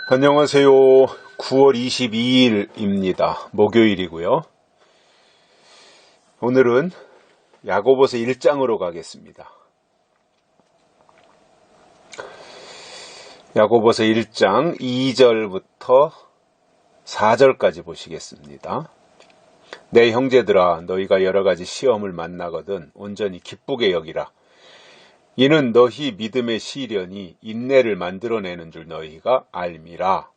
안녕하세요. 9월 22일입니다. 목요일이고요. 오늘은 야고보서 1장으로 가겠습니다. 야고보서 1장 2절부터 4절까지 보시겠습니다. 내 형제들아, 너희가 여러가지 시험을 만나거든 온전히 기쁘게 여기라. 이는 너희 믿음의 시련이 인내를 만들어내는 줄 너희가 알미라.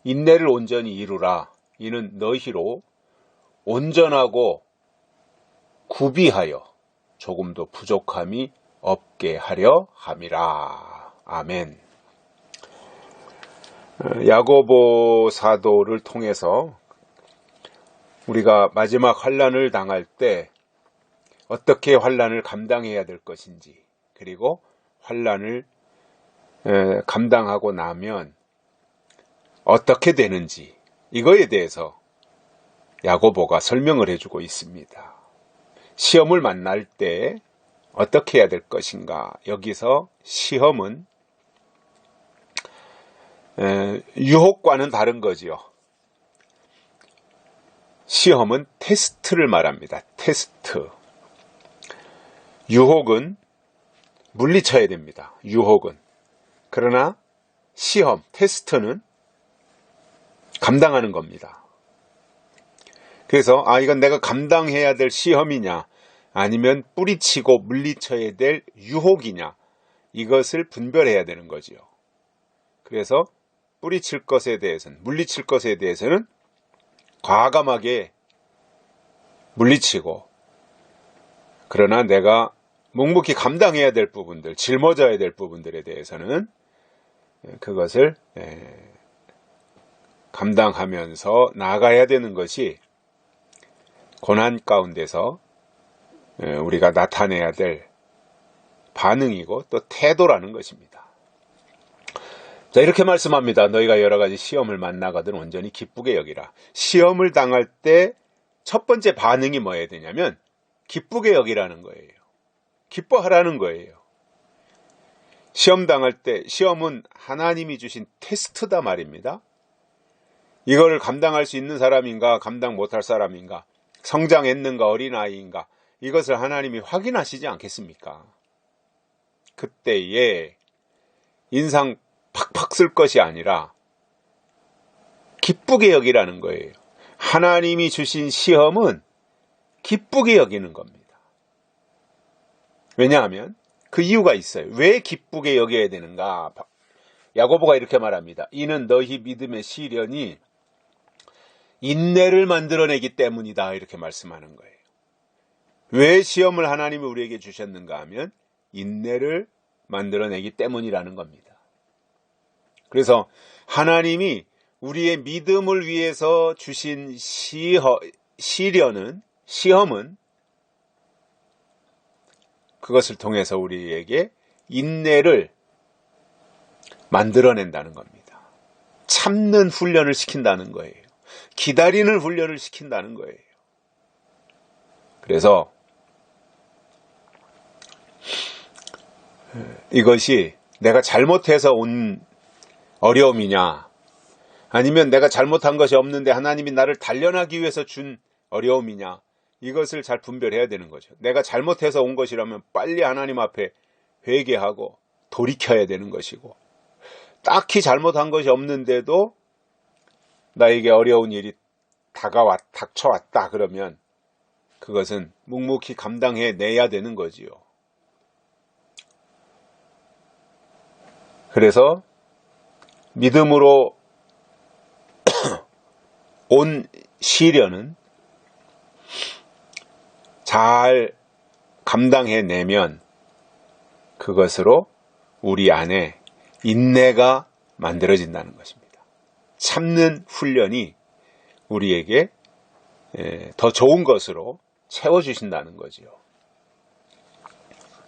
인내를 온전히 이루라. 이는 너희로 온전하고 구비하여 조금도 부족함이 없게 하려 함이라. 아멘. 야고보 사도를 통해서 우리가 마지막 환난을 당할 때 어떻게 환난을 감당해야 될 것인지, 그리고 환난을 감당하고 나면 어떻게 되는지, 이거에 대해서 야고보가 설명을 해주고 있습니다. 시험을 만날 때 어떻게 해야 될 것인가. 여기서 시험은 유혹과는 다른 거지요. 시험은 테스트를 말합니다. 테스트. 유혹은 물리쳐야 됩니다. 유혹은. 그러나 시험, 테스트는 감당하는 겁니다. 그래서 이건 내가 감당해야 될 시험이냐, 아니면 뿌리치고 물리쳐야 될 유혹이냐, 이것을 분별해야 되는 거지요. 그래서 뿌리칠 것에 대해서는, 물리칠 것에 대해서는 과감하게 물리치고, 그러나 내가 묵묵히 감당해야 될 부분들, 짊어져야 될 부분들에 대해서는 그것을 감당하면서 나아가야 되는 것이 고난 가운데서 우리가 나타내야 될 반응이고 또 태도라는 것입니다. 자, 이렇게 말씀합니다. 너희가 여러 가지 시험을 만나거든 온전히 기쁘게 여기라. 시험을 당할 때 첫 번째 반응이 뭐여야 되냐면 기쁘게 여기라는 거예요. 기뻐하라는 거예요. 시험 당할 때, 시험은 하나님이 주신 테스트다 말입니다. 이걸 감당할 수 있는 사람인가, 감당 못할 사람인가, 성장했는가, 어린아이인가, 이것을 하나님이 확인하시지 않겠습니까? 그때에 인상 팍팍 쓸 것이 아니라 기쁘게 여기라는 거예요. 하나님이 주신 시험은 기쁘게 여기는 겁니다. 왜냐하면 그 이유가 있어요. 왜 기쁘게 여겨야 되는가? 야고보가 이렇게 말합니다. 이는 너희 믿음의 시련이 인내를 만들어내기 때문이다. 이렇게 말씀하는 거예요. 왜 시험을 하나님이 우리에게 주셨는가 하면 인내를 만들어내기 때문이라는 겁니다. 그래서 하나님이 우리의 믿음을 위해서 주신 시험은 그것을 통해서 우리에게 인내를 만들어낸다는 겁니다. 참는 훈련을 시킨다는 거예요. 기다리는 훈련을 시킨다는 거예요. 그래서 이것이 내가 잘못해서 온 어려움이냐, 아니면 내가 잘못한 것이 없는데 하나님이 나를 단련하기 위해서 준 어려움이냐, 이것을 잘 분별해야 되는 거죠. 내가 잘못해서 온 것이라면 빨리 하나님 앞에 회개하고 돌이켜야 되는 것이고, 딱히 잘못한 것이 없는데도 나에게 어려운 일이 닥쳐왔다 그러면 그것은 묵묵히 감당해내야 되는 거지요. 그래서 믿음으로 온 시련은 잘 감당해내면 그것으로 우리 안에 인내가 만들어진다는 것입니다. 참는 훈련이 우리에게 더 좋은 것으로 채워주신다는 거지요.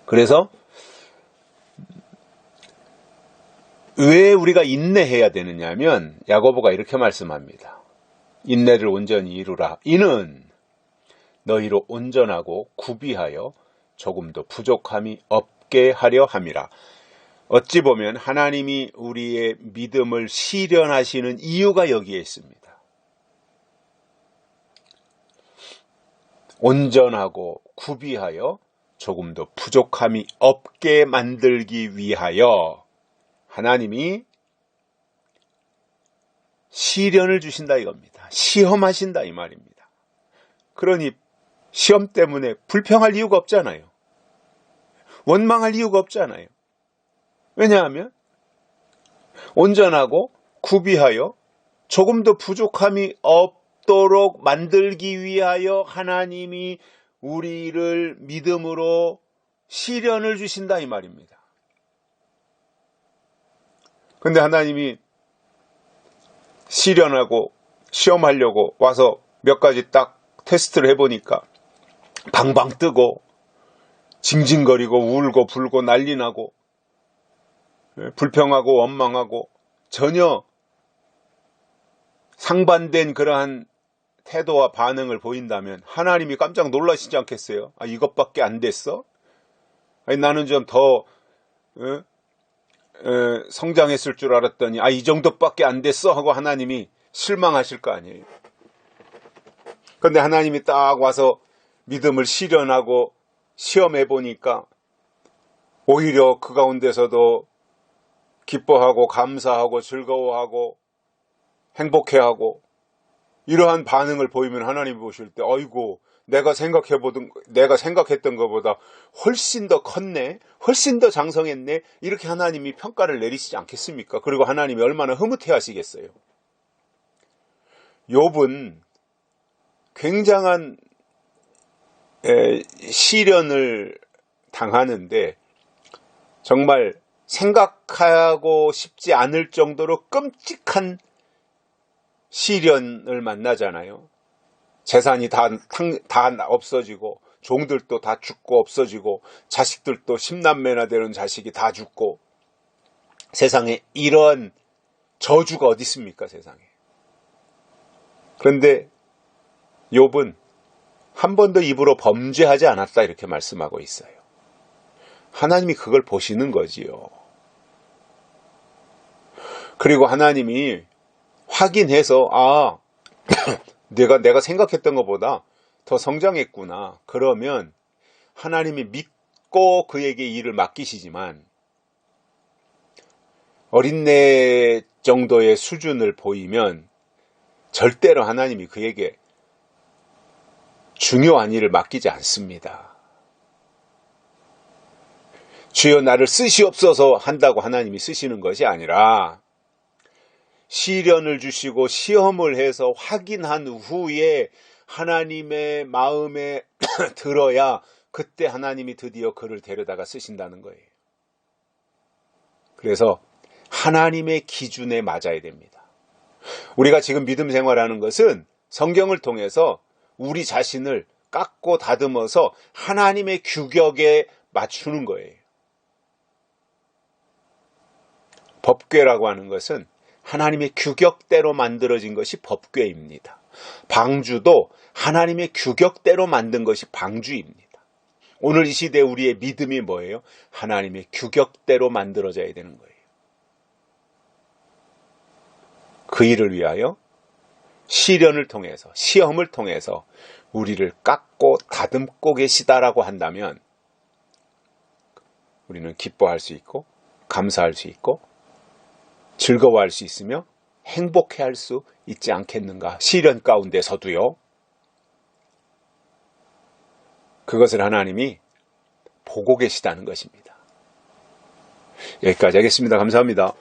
그래서 왜 우리가 인내해야 되느냐 하면 야고보가 이렇게 말씀합니다. 인내를 온전히 이루라. 이는 너희로 온전하고 구비하여 조금도 부족함이 없게 하려 함이라. 어찌 보면 하나님이 우리의 믿음을 시련하시는 이유가 여기에 있습니다. 온전하고 구비하여 조금도 부족함이 없게 만들기 위하여 하나님이 시련을 주신다 이겁니다. 시험하신다 이 말입니다. 그러니 시험 때문에 불평할 이유가 없잖아요. 원망할 이유가 없잖아요. 왜냐하면 온전하고 구비하여 조금도 부족함이 없도록 만들기 위하여 하나님이 우리를 믿음으로 시련을 주신다 이 말입니다. 근데 하나님이 시련하고 시험하려고 와서 몇 가지 딱 테스트를 해보니까 방방 뜨고 징징거리고 울고 불고 난리 나고 불평하고 원망하고 전혀 상반된 그러한 태도와 반응을 보인다면 하나님이 깜짝 놀라시지 않겠어요? 아, 이것밖에 안 됐어? 아니, 나는 좀 더 성장했을 줄 알았더니 이 정도밖에 안 됐어? 하고 하나님이 실망하실 거 아니에요. 그런데 하나님이 딱 와서 믿음을 시련하고 시험해 보니까 오히려 그 가운데서도 기뻐하고 감사하고 즐거워하고 행복해하고 이러한 반응을 보이면 하나님 보실 때 아이고 내가 생각했던 것보다 훨씬 더 컸네, 훨씬 더 장성했네, 이렇게 하나님이 평가를 내리시지 않겠습니까? 그리고 하나님이 얼마나 흐뭇해 하시겠어요. 욥은 굉장한 시련을 당하는데 정말 생각하고 싶지 않을 정도로 끔찍한 시련을 만나잖아요. 재산이 다 없어지고 종들도 다 죽고 없어지고 자식들도 10남매나 되는 자식이 다 죽고 세상에 이런 저주가 어디 있습니까, 세상에. 그런데 욥은 한 번도 입으로 범죄하지 않았다 이렇게 말씀하고 있어요. 하나님이 그걸 보시는 거지요. 그리고 하나님이 확인해서 내가 생각했던 것보다 더 성장했구나. 그러면 하나님이 믿고 그에게 일을 맡기시지만 어린애 정도의 수준을 보이면 절대로 하나님이 그에게 중요한 일을 맡기지 않습니다. 주여 나를 쓰시옵소서 한다고 하나님이 쓰시는 것이 아니라 시련을 주시고 시험을 해서 확인한 후에 하나님의 마음에 들어야 그때 하나님이 드디어 그를 데려다가 쓰신다는 거예요. 그래서 하나님의 기준에 맞아야 됩니다. 우리가 지금 믿음 생활하는 것은 성경을 통해서 우리 자신을 깎고 다듬어서 하나님의 규격에 맞추는 거예요. 법궤라고 하는 것은 하나님의 규격대로 만들어진 것이 법궤입니다. 방주도 하나님의 규격대로 만든 것이 방주입니다. 오늘 이 시대에 우리의 믿음이 뭐예요? 하나님의 규격대로 만들어져야 되는 거예요. 그 일을 위하여 시련을 통해서, 시험을 통해서 우리를 깎고 다듬고 계시다라고 한다면 우리는 기뻐할 수 있고 감사할 수 있고 즐거워할 수 있으며 행복해할 수 있지 않겠는가. 시련 가운데서도요. 그것을 하나님이 보고 계시다는 것입니다. 여기까지 하겠습니다. 감사합니다.